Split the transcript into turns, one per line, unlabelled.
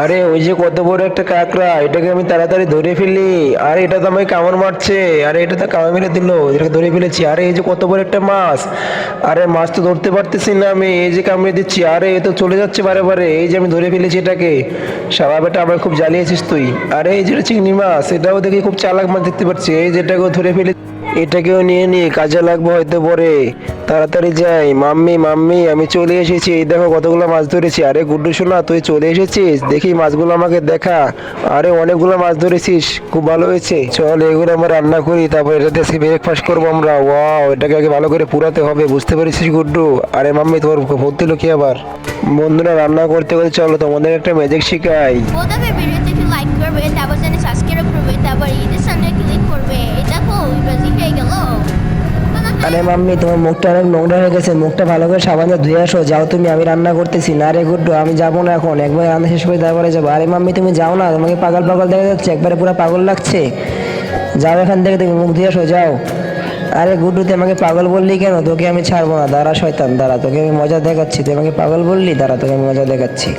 আরে ওই যে কত বড় একটা কাঁকড়া, এটাকে আমি তাড়াতাড়ি ধরে ফেলি। আরে এটা তো আমাকে কামড় মারছে। আরে এটা তো কামড় মেরে দিল, এটাকে ধরে ফেলেছি। আরে এই যে কত বড় একটা মাছ। আরে মাছ তো ধরতে পারতেছি না আমি, এই যে কামড়ে দিচ্ছি। আরে এ তো চলে যাচ্ছে বারে বারে। এই যে আমি ধরে ফেলেছি এটাকে। শালা বেটা আমার খুব জ্বালিয়েছিস তুই। আরে এই যেটা চিংড়ি মাছ, এটাও দেখি খুব চালাক মাছ দেখতে পাচ্ছি। এই যেটাকেও ধরে ফেলে, এটাকেও নিয়ে নি, কাজে লাগবে হয়তো পরে। তাড়াতাড়ি যাই। মাম্মি মাম্মি আমি চলে এসেছি, এই দেখো কতগুলো মাছ ধরেছি। আরে গুড্ডু সোনা তুই চলে এসেছিস, দেখি মাছগুলো আমাকে দেখা। আরে অনেকগুলো মাছ ধরেছিস, খুব ভালো হয়েছে। চল এগুলো আমরা রান্না করি, তারপর এটাতে ব্রেকফাস্ট করবো আমরা। ওয়াও, এটাকে আগে ভালো করে পুরাতে হবে, বুঝতে পেরেছিস গুড্ডু? আরে মাম্মি তোমার ভর্তি কি আবার? বন্ধুরা রান্না করতে করতে চলো তোমাদের একটা ম্যাজিক শিখাই।
প্রথমে ভিডিওতে একটু লাইক করবে, তারপর চ্যানেল সাবস্ক্রাইব করবে, তারপর ঈদের সামনে ক্লিক করবে। এই দেখো ইবাজি হয়ে গেল।
আরে মাম্মি তোমার মুখটা অনেক নোংরা হয়ে গেছে, মুখটা ভালো করে সাবান দিয়ে ধুয়ে আসো। যাও তুমি, আমি রান্না করতেছি। না রে গুড্ডু, আমি যাবো না এখন, একবার রান্না শেষ করে তারপরে যাবো। আরে মাম্মি তুমি যাও না, তোমাকে পাগল পাগল দেখা যাচ্ছে, একবারে পুরো পাগল লাগছে। যাও এখান থেকে, তুমি মুখ ধুয়ে আসো, যাও। আরে গুড্ডু তুই আমাকে পাগল বললি কেন? তোকে আমি ছাড়বো না, দাঁড়া শয়তান দাঁড়া, তোকে আমি মজা দেখাচ্ছি। তুই আমাকে পাগল বললি, দাঁড়া তোকে আমি মজা দেখাচ্ছি।